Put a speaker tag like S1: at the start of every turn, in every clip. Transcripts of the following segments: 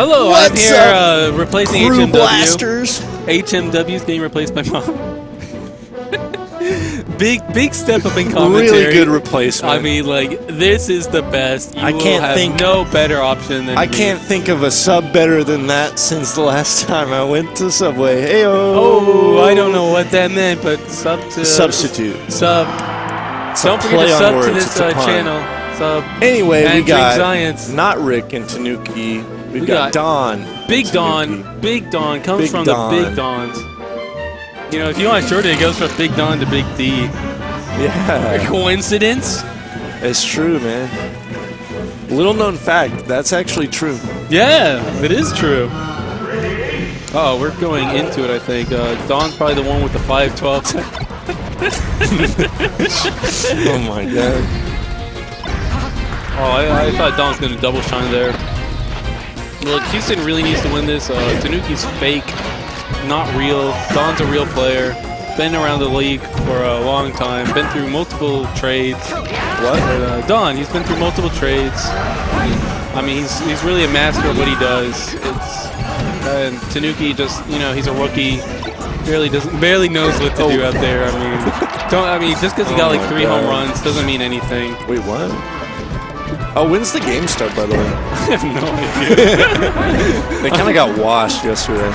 S1: Hello,
S2: What's
S1: I'm here replacing
S2: Crew
S1: HMW.
S2: Blasters.
S1: HMW is getting replaced by Mom. Big step up in commentary.
S2: Really good replacement.
S1: I mean, like, this is the best. You
S2: I can't
S1: have
S2: think-
S1: no better option than
S2: I
S1: me.
S2: can't think of a sub better than that since the last time I went to Subway. Heyo.
S1: Oh, I don't know what that meant, but sub to...
S2: Substitute.
S1: Sub.
S2: It's
S1: Don't
S2: a
S1: forget
S2: play
S1: to
S2: on
S1: sub
S2: words.
S1: to this
S2: It's a pun.
S1: channel. Sub.
S2: Anyway,
S1: and
S2: we got
S1: Science.
S2: not Rick and Tanuki. We've
S1: We
S2: got
S1: got
S2: Don.
S1: Big
S2: Tanuki.
S1: Don. Big Don comes
S2: Big
S1: from
S2: Don.
S1: the Big Dons. You know, if you want to shorten it, it goes from Big Don to Big D.
S2: Yeah.
S1: Coincidence?
S2: It's true, man. Little known fact, that's actually true.
S1: Yeah, it is true. Oh, we're going into it, I think. Don's probably the one with the 512.
S2: Oh my god.
S1: Oh, I thought Don's going to double shine there. Look, Houston really needs to win this. Tanuki's fake, not real. Don's a real player. Been around the league for a long time. Been through multiple trades.
S2: What?
S1: But, Don, he's been through multiple trades. I mean, he's really a master of what he does. And Tanuki just, you know, he's a rookie. Barely knows what to do out there. I mean, just because he got like 3 home runs doesn't mean anything.
S2: Wait, what? Oh, when's the game start, by the way?
S1: I have no idea.
S2: They kind of got washed yesterday.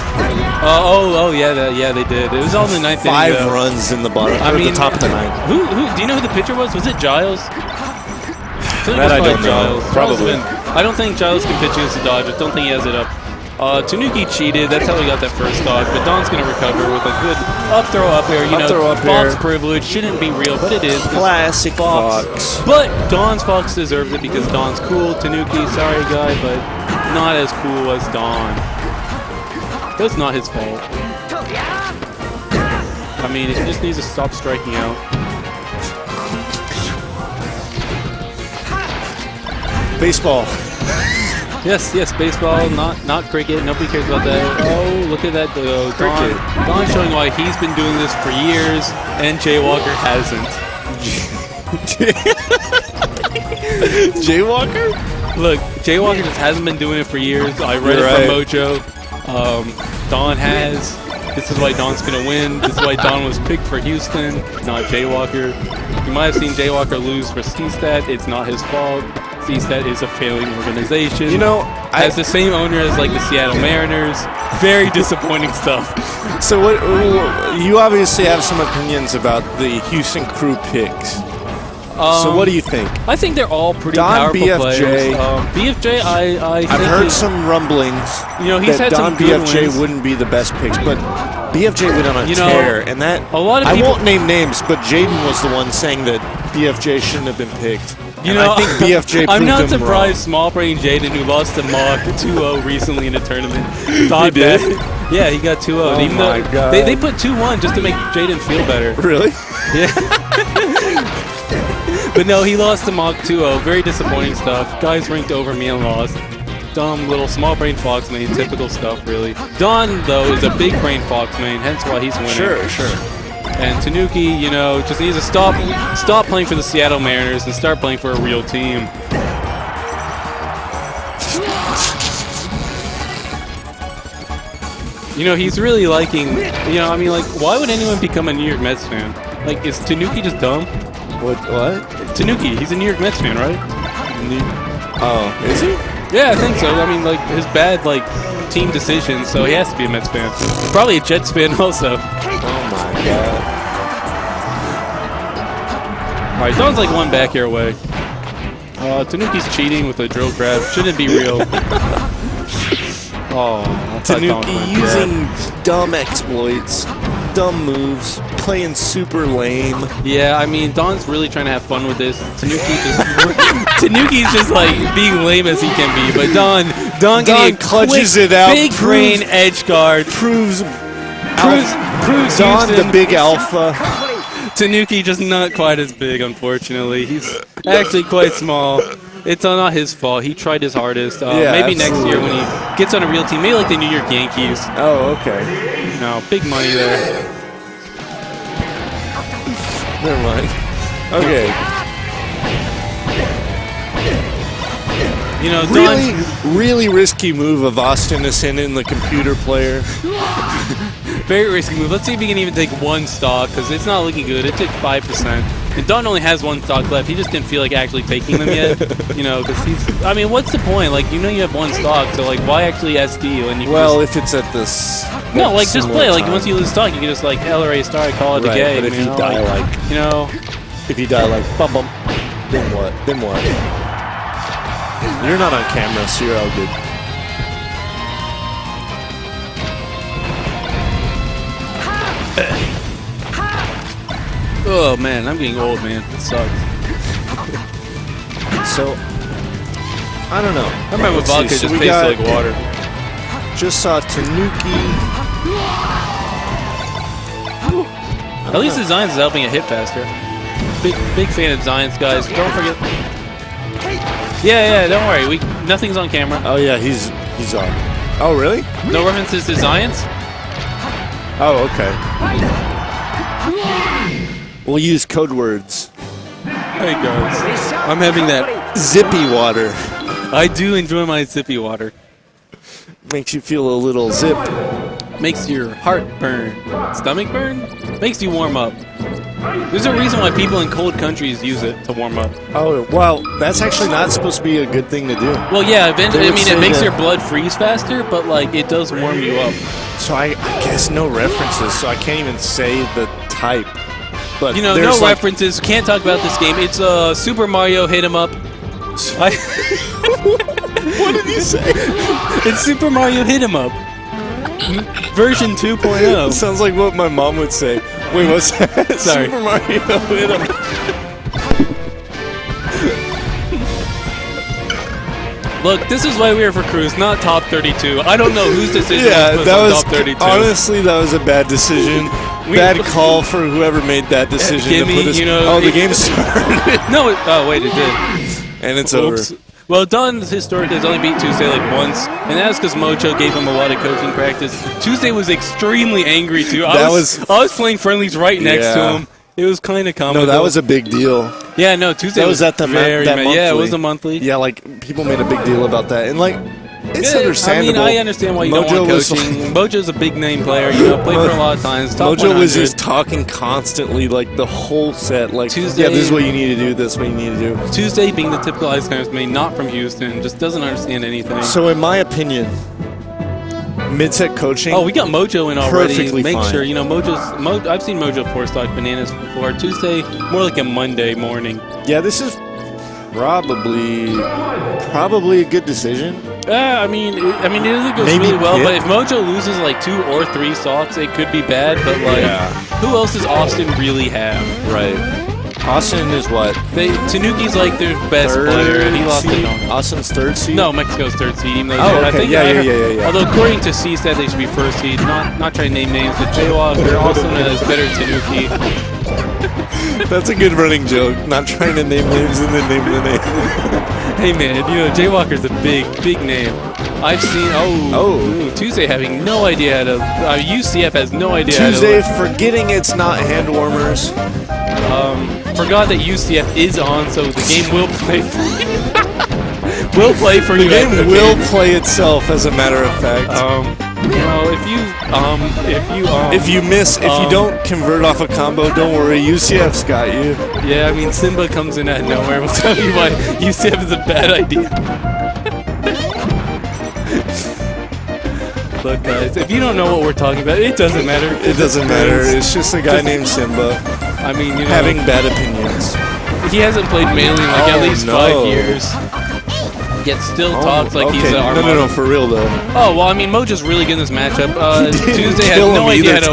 S1: Oh, yeah, they did. It was all in the 9th inning.
S2: 5 runs in the bottom, or the top of the 9th.
S1: Who? Do you know who the pitcher was? Was it Giles?
S2: That I don't know. Probably.
S1: I don't think Giles can pitch against the Dodgers. Don't think he has it up. Tanuki cheated. That's how he got that first dodge. But Don's going to recover with a good up throw up air. You know, Fox privilege shouldn't be real, but it is.
S2: Classic Fox.
S1: But Don's Fox deserves it because Don's cool. Tanuki, sorry guy, but not as cool as Don. That's not his fault. I mean, he just needs to stop striking out.
S2: Baseball.
S1: Yes, baseball, not cricket. Nobody cares about that. Oh, look at that. Don showing why he's been doing this for years, and Jay Walker hasn't.
S2: Jay Walker?
S1: Look, Jay Walker just hasn't been doing it for years. I read it from Mojo. Don has. This is why Don's going to win. This is why Don was picked for Houston, not Jay Walker. You might have seen Jay Walker lose for C-Stat. It's not his fault. C-Stat is a failing organization.
S2: You know,
S1: has the same owner as like the Seattle Mariners. Very disappointing stuff.
S2: So what? You obviously have some opinions about the Houston Crew picks. So what do you think?
S1: I think they're all pretty
S2: Don
S1: powerful
S2: BFJ,
S1: players. BFJ,
S2: I've heard some rumblings.
S1: You know, he's
S2: that
S1: had
S2: Don
S1: some good
S2: BFJ
S1: wins.
S2: wouldn't be the best picks, but BFJ went on a tear, and that
S1: a lot of
S2: I
S1: people,
S2: won't name names, but Jaden was the one saying that BFJ shouldn't have been picked.
S1: You
S2: and
S1: know,
S2: I think BFJ.
S1: I'm not
S2: proved him
S1: surprised.
S2: wrong.
S1: Small brain Jaden, who lost to Mock 2-0 recently in a tournament,
S2: He
S1: thought
S2: did?
S1: that. Yeah, he got 2-0.
S2: Oh
S1: even
S2: my
S1: though
S2: God.
S1: They put 2-1 just to make Jaden feel better.
S2: Really?
S1: Yeah. But no, he lost to Mock 2-0. Very disappointing stuff. Guys ranked over me and lost. Dumb little small brain Fox main, typical stuff really. Don though is a big brain Fox main, hence why he's winning.
S2: Sure.
S1: And Tanuki, you know, just needs to stop playing for the Seattle Mariners and start playing for a real team. You know, he's really liking, you know, I mean, like, why would anyone become a New York Mets fan? Like, is Tanuki just dumb?
S2: What?
S1: Tanuki, he's a New York Mets fan, right?
S2: Oh, is he?
S1: Yeah, I think so. I mean, like, his bad, like, team decisions, so he has to be a Mets fan. Probably a Jets fan also.
S2: Oh my God.
S1: Alright, Don's like one back here away. Tanuki's cheating with a drill grab. Shouldn't be real. Oh,
S2: Tanuki using dumb exploits, dumb moves, playing super lame.
S1: Yeah, I mean, Don's really trying to have fun with this. Tanuki's just like being lame as he can be, but Don getting
S2: clutches
S1: quick,
S2: it out.
S1: Big brain edge guard.
S2: Proves
S1: Don
S2: the big alpha.
S1: Tanuki just not quite as big, unfortunately. He's actually quite small. It's not his fault. He tried his hardest. Maybe next year when he gets on a real team, maybe like the New York Yankees.
S2: Oh, okay.
S1: No, big money there.
S2: Never mind. Okay.
S1: You know,
S2: really risky move of Austin to send in the computer player.
S1: Very risky move. Let's see if he can even take one stock, because it's not looking good. It took 5%. And Don only has one stock left. He just didn't feel like actually taking them yet. You know, because he's... I mean, what's the point? Like, you know you have one stock, so, like, why actually SD when you
S2: Well, if it's at this...
S1: No, like, just play.
S2: time.
S1: Like, once you lose stock, you can just, like, LRA start, call it a game.
S2: But if you die, like...
S1: You know...
S2: If you die, like, bum bum, then what? Then what? You're not on camera, so you're all good.
S1: Oh, man, I'm getting old, man. It sucks.
S2: So, I don't know.
S1: I remember vodka just tasted like water.
S2: Just saw Tanuki.
S1: At least the Zions is helping it hit faster. Big fan of Zions, guys. Don't forget. Yeah, don't worry. Nothing's on camera.
S2: Oh yeah, he's on. Oh really?
S1: No references to Zions?
S2: Oh okay. We'll use code words.
S1: Hey guys, I'm having that
S2: zippy water.
S1: I do enjoy my zippy water.
S2: Makes you feel a little zip.
S1: Makes your heart burn. Stomach burn? Makes you warm up. There's a reason why people in cold countries use it to warm up.
S2: Oh, well, that's actually not supposed to be a good thing to do.
S1: Well, yeah, eventually, I mean, it makes your blood freeze faster, but, like, it does warm you up.
S2: So I guess no references, so I can't even say the type. But
S1: you know, no references. Can't talk about this game. It's Super Mario Hit 'em Up.
S2: What did he say?
S1: It's Super Mario Hit 'em Up. Version 2.0.
S2: Sounds like what my mom would say. Wait, what's that?
S1: Sorry.
S2: Super Mario Hit 'em.
S1: Look, this is why we are for Cruz, not top 32. I don't know whose decision was
S2: that
S1: on
S2: was
S1: top 32.
S2: Honestly, that was a bad decision. Bad call for whoever made that decision.
S1: Gimme,
S2: to put us,
S1: you know,
S2: the game started.
S1: No, oh wait, it did.
S2: And it's
S1: Oops.
S2: over.
S1: Well, Don historically has only beat Tuesday like once, and that was because Mojo gave him a lot of coaching practice. Tuesday was extremely angry too. I was playing friendlies right next to him. It was kind of comical.
S2: No, that was a big deal.
S1: Yeah, no, Tuesday
S2: was at the monthly.
S1: Yeah, it was a monthly.
S2: Yeah, like people made a big deal about that, and like it's understandable.
S1: I mean, I understand why you don't want coaching. Mojo's a big name player, you know, played for a lot of times. Top
S2: Mojo
S1: 100.
S2: was just talking constantly, like the whole set. Like,
S1: Tuesday,
S2: yeah, this is what you need to do. This is what you need to do.
S1: Tuesday, being the typical ice climbers, not from Houston, just doesn't understand anything.
S2: So, in my opinion, mid-set coaching.
S1: Oh, we got Mojo in already.
S2: Perfectly
S1: Make
S2: fine.
S1: sure, you know, I've seen Mojo 4-stock bananas before. Tuesday, more like a Monday morning.
S2: Yeah, this is probably a good decision.
S1: I mean, it goes
S2: Maybe
S1: really well.
S2: Pitt.
S1: But if Mojo loses like 2 or 3 stocks, it could be bad. But like, who else does Austin really have?
S2: Right. Austin is what?
S1: Tanuki's like their best player, and he lost to Don.
S2: Austin's 3rd seed?
S1: No, Mexico's 3rd seed. Even though
S2: okay.
S1: I think
S2: Yeah.
S1: Although according to CCC, they should be 1st seed. Not trying to name names, but Jaywalker also is better Tanuki.
S2: That's a good running joke. Not trying to name names and then name the name.
S1: Hey man, you know Jaywalker's a big name. I've seen Tuesday having no idea how to. UCF has no idea.
S2: Tuesday forgetting it's not hand warmers.
S1: Forgot that UCF is on, so the game will play. Will play for you.
S2: The game will play itself, as a matter of fact.
S1: You know, if
S2: you don't convert off a combo, don't worry, UCF's got you.
S1: Yeah, I mean, Simba comes in out of nowhere. We'll tell you why UCF is a bad idea. Look, guys, if you don't know what we're talking about, it doesn't matter.
S2: It doesn't matter. It's just a guy named Simba.
S1: I mean, you know,
S2: having bad opinions.
S1: He hasn't played mainly in like at least 5 years. Yet still talks like he's an Armada.
S2: No, for real though.
S1: Oh, well, I mean, Mojo's really good in this matchup. Tuesday has no idea how to...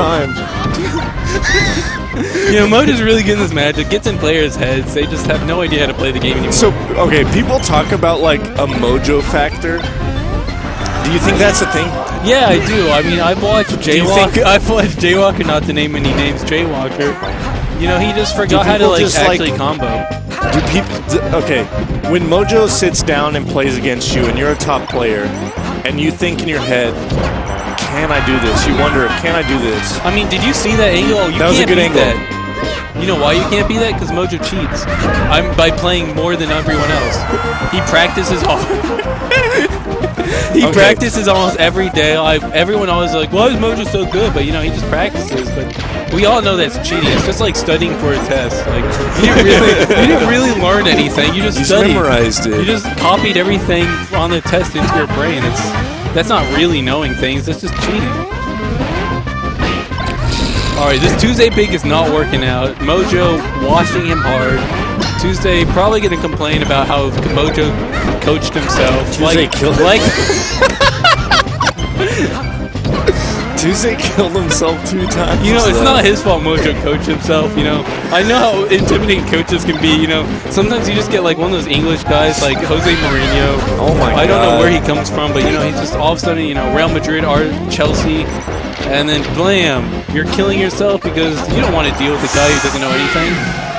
S1: You know, Mojo's really good in this matchup. Gets in players' heads. They just have no idea how to play the game anymore.
S2: So, okay, people talk about, like, a Mojo factor. Do you think that's a thing?
S1: Yeah, I do. I mean, I've watched Jaywalker, not to name any names, Jaywalker. You know, he just forgot how to, like, actually combo.
S2: Do people... Okay, when Mojo sits down and plays against you and you're a top player and you think in your head, can I do this? You wonder, can I do this?
S1: I mean, did you see that angle? You
S2: that was a good angle.
S1: You know why you can't be that? Because Mojo cheats. By playing more than everyone else. He practices hard. He practices almost every day. Everyone always like, why is Mojo so good? But you know, he just practices. But we all know that's cheating. It's just like studying for a test. Like you didn't really learn anything. You just studied.
S2: Memorized it.
S1: You just copied everything on the test into your brain. That's not really knowing things. That's just cheating. All right, this Tuesday pick is not working out. Mojo washing him hard. Tuesday probably going to complain about how Mojo coached himself.
S2: Tuesday killed Tuesday killed himself 2 times.
S1: You know, it's not his fault Mojo coached himself, you know. I know how intimidating coaches can be, you know. Sometimes you just get like one of those English guys like Jose Mourinho.
S2: Oh my God.
S1: I don't know where he comes from, but you know, he's just all of a sudden, you know, Real Madrid or Chelsea. And then blam, you're killing yourself because you don't want to deal with a guy who doesn't know anything.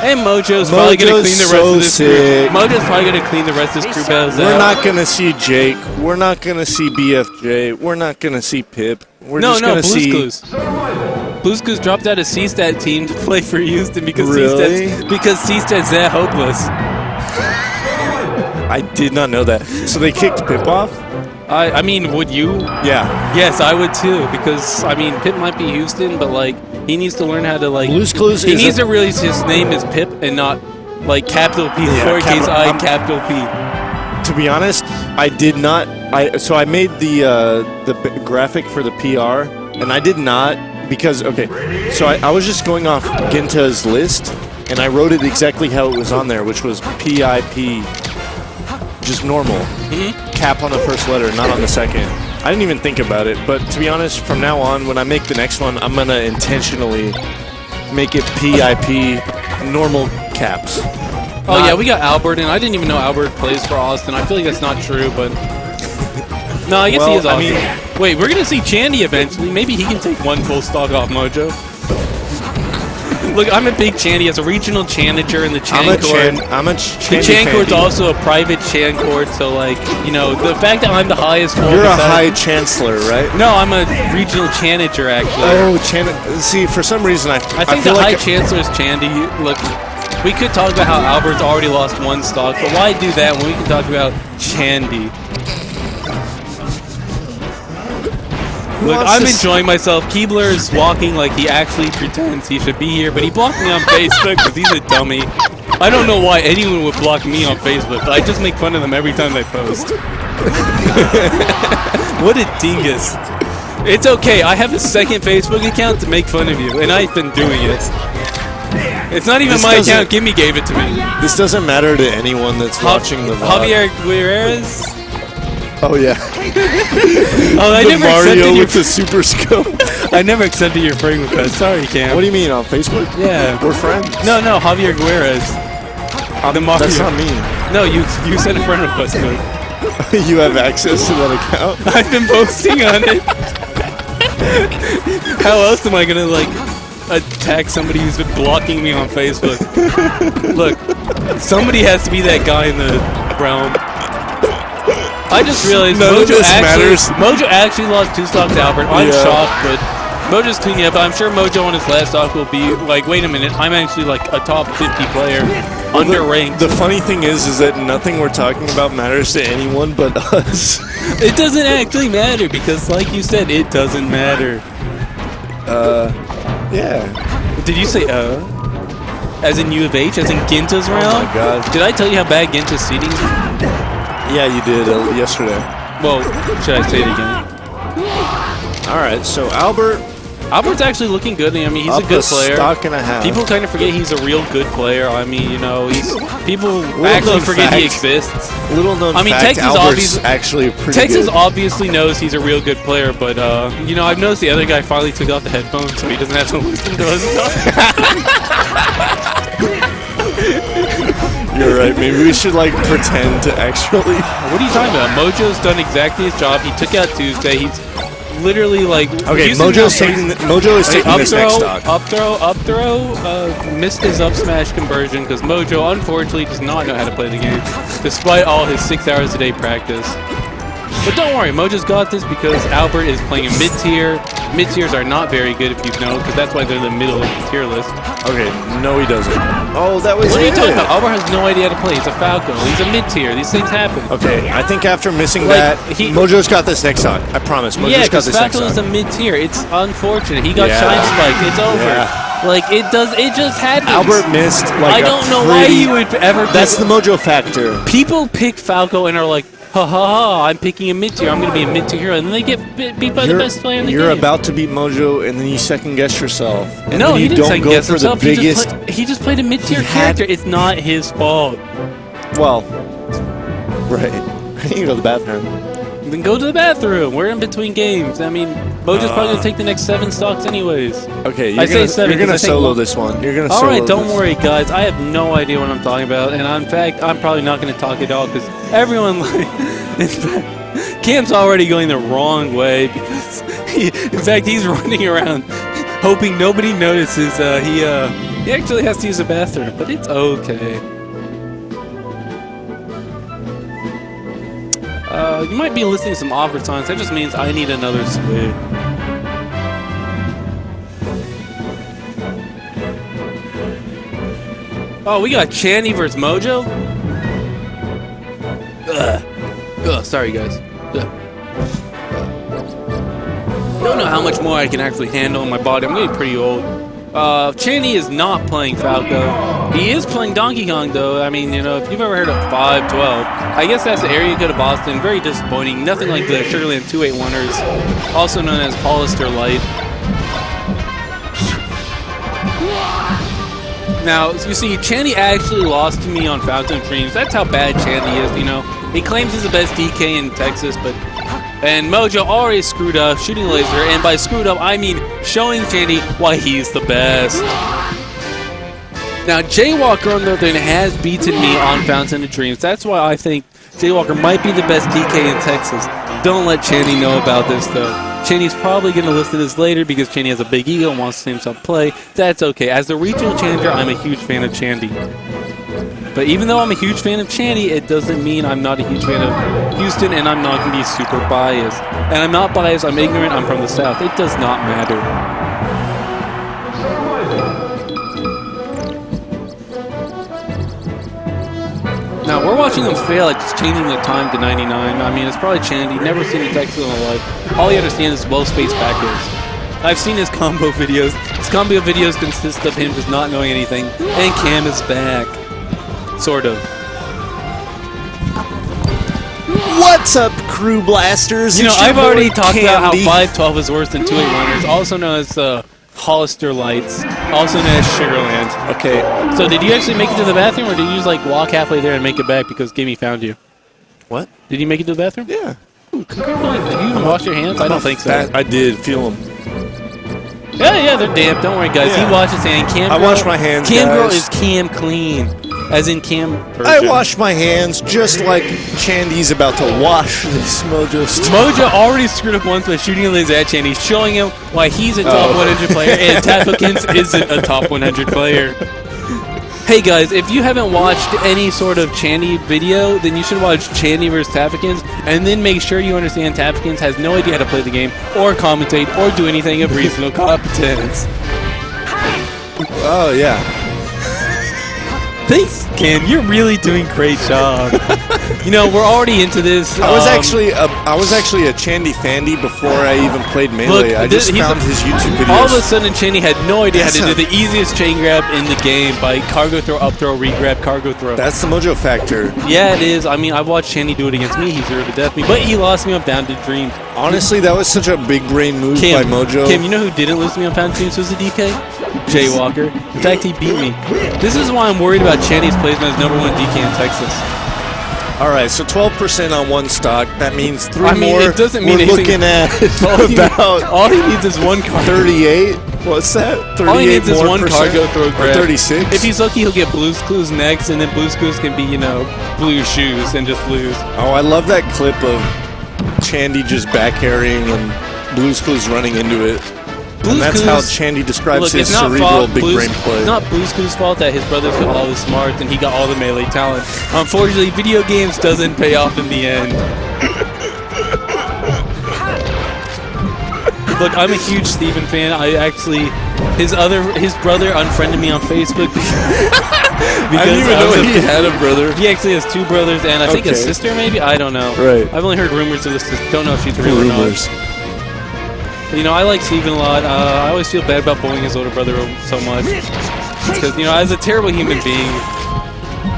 S1: And Mojo's probably going to clean the rest of this crew. Mojo's probably going to clean the rest of this crew battles out.
S2: We're not going to see Jake. We're not going to see BFJ. We're not going to see Pip. We're just going to see...
S1: Blues Clues dropped out of C-Stat team to play for Houston because C-Stat's that hopeless.
S2: I did not know that. So they kicked Pip off?
S1: I mean, would you?
S2: Yeah.
S1: Yes, I would too. Because I mean, Pip might be Houston, but like he needs to learn how to like.
S2: Blues Clues.
S1: He needs to realize his name is Pip and not like capital P, lowercase I, capital P.
S2: To be honest, I did not. So I made the graphic for the PR, and I did not because So I was just going off Ginta's list, and I wrote it exactly how it was on there, which was PIP. Just normal. Cap on the first letter, not on the second. I didn't even think about it, but to be honest, from now on, when I make the next one, I'm going to intentionally make it PIP, normal caps.
S1: Oh, yeah, we got Albert, and I didn't even know Albert plays for Austin. I feel like that's not true, but... No, I guess he is Austin. Wait, we're going to see Chandy eventually. Maybe he can take one full stock off Mojo. Look, I'm a big Chandy as a regional Chandiger in the Chan court. The Chan court's also a private Chan court, so like, you know, the fact that I'm the highest.
S2: You're a high chancellor, right?
S1: No, I'm a regional Chandiger actually.
S2: Oh, see, for some reason I
S1: think the high chancellor is Chandy. Look, we could talk about how Albert's already lost 1 stock, but why do that when we can talk about Chandy? Look, I'm enjoying myself. Keebler is walking like he actually pretends he should be here, but he blocked me on Facebook because he's a dummy. I don't know why anyone would block me on Facebook, but I just make fun of them every time they post. What a dingus. It's okay, I have a second Facebook account to make fun of you, and I've been doing it. It's not even my account, Gimme gave it to me.
S2: This doesn't matter to anyone that's watching the VOD.
S1: Javier Guerrero?
S2: Oh yeah.
S1: Oh, I never accepted
S2: with the super scope.
S1: I never accepted your friend request. Sorry, Cam.
S2: What do you mean on Facebook?
S1: Yeah,
S2: we're friends.
S1: No, Javier Guerrero.
S2: That's not me.
S1: No, you sent a friend request to me.
S2: You have access to that account.
S1: I've been posting on it. How else am I gonna like attack somebody who's been blocking me on Facebook? Look, somebody has to be that guy in the realm. I just realized Mojo actually lost 2 stocks to Albert. I'm shocked, but Mojo's cleaning up. I'm sure Mojo on his last stock will be like, wait a minute, I'm actually like a top 50 player, underranked.
S2: The funny thing is that nothing we're talking about matters to anyone but us.
S1: It doesn't actually matter because, like you said, it doesn't matter.
S2: Yeah.
S1: Did you say as in U of H, as in Ginta's round?
S2: Oh my God.
S1: Did I tell you how bad Ginta's seating is?
S2: Yeah, you did yesterday.
S1: Well, should I say it again?
S2: All right, so
S1: Albert's actually looking good. I mean, he's a good player.
S2: Stock and a half.
S1: People kind of forget he's a real good player. I mean, you know, people actually forget he exists.
S2: Little known fact, Texas actually pretty
S1: Texas
S2: good.
S1: obviously knows he's a real good player, but you know, I've noticed the other guy finally took off the headphones, so he doesn't have to listen to us.
S2: You're right. Maybe we should like pretend to actually.
S1: What are you talking about? Mojo's done exactly his job. He took out Tuesday. He's literally like.
S2: Okay, Mojo is taking this next stock.
S1: Up throw. Missed his up smash conversion because Mojo unfortunately does not know how to play the game, despite all his 6 hours a day practice. But don't worry, Mojo's got this because Albert is playing a mid-tier. Mid-tiers are not very good if you know, because that's why they're the middle of the tier list.
S2: Okay, no he doesn't. Oh, that was
S1: What are you talking about? Albert has no idea how to play. He's a Falco. He's a mid-tier. These things happen.
S2: Okay, I think after missing that, Mojo's got this next on. I promise. Mojo's got this next on.
S1: Falco is a mid-tier. It's unfortunate. He got shine spiked. It's over.
S2: Yeah.
S1: Like, it just happens.
S2: Albert missed, like,
S1: I don't know why you would ever...
S2: That's the Mojo factor.
S1: People pick Falco and are like, ha ha ha, I'm picking a mid-tier. I'm going to be a mid-tier hero. And then they get beat by the best player in the game.
S2: You're about to beat Mojo, and then you second-guess yourself. And
S1: no,
S2: then
S1: he didn't second-guess himself.
S2: Biggest...
S1: He just played a mid-tier character. It's not his fault.
S2: Well, right. I need to go to the bathroom.
S1: Then go to the bathroom. We're in between games. I mean, Mojo's probably going to take the next 7 stocks anyways.
S2: Okay,
S1: I say 7.
S2: You're going to solo this one. You're going to solo
S1: Alright, don't worry, guys. I have no idea what I'm talking about. And in fact, I'm probably not going to talk at all because everyone, in fact, Cam's already going the wrong way because, in fact, he's running around hoping nobody notices he actually has to use the bathroom. But it's okay. You might be listening to some awkward songs. That just means I need another swig. Oh, we got Chandy versus Mojo? Ugh, sorry guys. Don't know how much more I can actually handle in my body. I'm getting pretty old. Chandy is not playing Falco. He is playing Donkey Kong, though. I mean, you know, if you've ever heard of 512, I guess that's the area code of Boston. Very disappointing. Nothing like the Sugarland 281ers, also known as Hollister Light. Now, you see, Chandy actually lost to me on Fountain of Dreams. That's how bad Chandy is, you know. He claims he's the best DK in Texas, but... And Mojo already screwed up shooting laser, and by screwed up, I mean showing Chandy why he's the best. Now, Jaywalker, on the other hand, has beaten me on Fountain of Dreams. That's why I think Jaywalker might be the best DK in Texas. Don't let Chandy know about this, though. Chandy's probably going to listen to this later because Chandy has a big ego and wants to see himself play. That's okay. As the regional challenger, I'm a huge fan of Chandy. But even though I'm a huge fan of Chandy, it doesn't mean I'm not a huge fan of Houston, and I'm not going to be super biased. And I'm not biased, I'm ignorant, I'm from the South. It does not matter. Now, we're watching them fail at just changing the time to 99. I mean, it's probably Chandy, never seen a Texas in my life. All he understands is low-space backwards. I've seen his combo videos. His combo videos consist of him just not knowing anything. And Cam is back. Sort of.
S2: What's up, Crew Blasters?
S1: You know, I've already talked about how 512 is worse than 281ers, also known as the Hollister Lights, also known as Sugarland.
S2: Okay.
S1: So did you actually make it to the bathroom, or did you just like walk halfway there and make it back because Gimme found you?
S2: What?
S1: Did you make it to the bathroom?
S2: Yeah.
S1: Ooh, did you even wash your hands? I don't think so.
S2: I did. Feel them.
S1: Yeah, they're damp. Don't worry, guys.
S2: Yeah.
S1: He washes hands. Cam
S2: I wash my hands,
S1: Cam
S2: guys.
S1: Girl is Cam clean. As in Cam version.
S2: I wash my hands just like Chandy's about to wash this Mojo stuff.
S1: Mojo already screwed up once by shooting a laser at Chandy, showing him why he's a top 100 player and Tapikins isn't a top 100 player. Hey guys, if you haven't watched any sort of Chandy video, then you should watch Chandy vs. Tapikins, and then make sure you understand Tapikins has no idea how to play the game, or commentate, or do anything of reasonable competence.
S2: Oh, yeah.
S1: Thanks, Ken. You're really doing a great job. You know, we're already into this.
S2: I was actually a Chandy fandy before I even played Melee.
S1: Look,
S2: I just found his YouTube videos.
S1: All of a sudden, Chandy had no idea how to do the easiest chain grab in the game by cargo throw, up throw, re-grab, cargo throw.
S2: That's the Mojo factor.
S1: Yeah, it is. I mean, I've watched Chandy do it against me. He 0-to-death me, but he lost me on Down to Dreams.
S2: Honestly, that was such a big brain move by Mojo.
S1: Kim, you know who didn't lose me on Pound Dreams was the DK? Jaywalker. In fact, he beat me. This is why I'm worried about Chandy's placement as #1 DK in Texas.
S2: All right, so 12% on one stock. That means three more.
S1: It doesn't mean
S2: we're
S1: anything.
S2: looking at
S1: all he needs is one card.
S2: 38. What's that? 38
S1: all he needs is one
S2: percent?
S1: cargo throw grab.
S2: 36.
S1: If he's lucky, he'll get Blue's Clues next, and then Blue's Clues can be, you know, blue shoes and just lose.
S2: Oh, I love that clip of Chandy just back carrying and Blue's Clues running into it. And that's how Chandy describes his cerebral big brain play.
S1: It's not Blue's Clues' fault that his brothers got all the smarts and he got all the melee talent. Unfortunately, video games doesn't pay off in the end. Look, I'm a huge Steven fan. I actually, his brother unfriended me on Facebook
S3: I didn't even know he had a brother.
S1: He actually has 2 brothers and I think a sister, maybe. I don't know.
S2: Right.
S1: I've only heard rumors of this. Don't know if she's real or not. But, you know, I like Steven a lot. I always feel bad about bullying his older brother so much because, you know, as a terrible human being.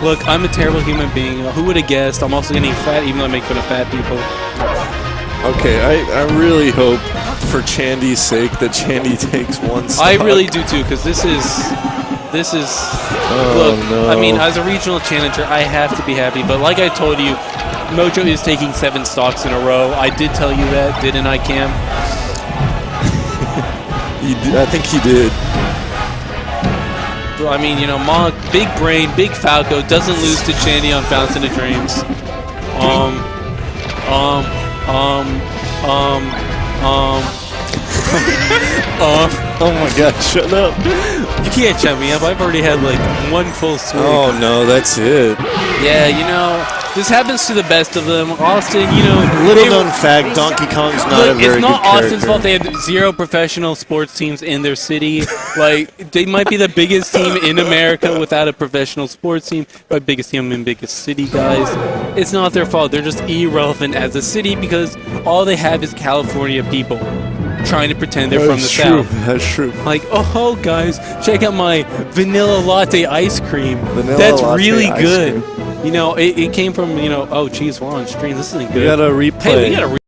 S1: Look, I'm a terrible human being. Who would have guessed? I'm also getting fat, even though I make fun of fat people.
S2: Okay, I really hope, for Chandy's sake, that Chandy takes one stock.
S1: I really do too, because this is. Look,
S2: no.
S1: I mean, as a regional challenger, I have to be happy. But like I told you, Mojo is taking 7 stocks in a row. I did tell you that, didn't I, Cam?
S2: I think he did.
S1: I mean, you know, Mog, big brain, big Falco, doesn't lose to Chandy on Fountain of Dreams.
S2: Oh my God! Shut up!
S1: You can't shut me up. I've already had like 1 full swing.
S2: Oh no, that's it.
S1: Yeah, you know, this happens to the best of them. Austin, you know,
S2: Little known fact: Donkey Kong's not a very
S1: it's not
S2: good
S1: Austin's
S2: character.
S1: fault. They had 0 professional sports teams in their city. Like, they might be the biggest team in America without a professional sports team, but biggest team in biggest city, guys. It's not their fault. They're just irrelevant as a city because all they have is California people trying to pretend they're from the South.
S2: That's true.
S1: Like, oh, guys, check out my vanilla latte ice cream.
S2: Vanilla
S1: That's
S2: latte
S1: really
S2: ice
S1: good.
S2: cream.
S1: You know, it came from, you know, oh, geez, we're on stream. This isn't good.
S2: We gotta replay.
S1: Hey, we gotta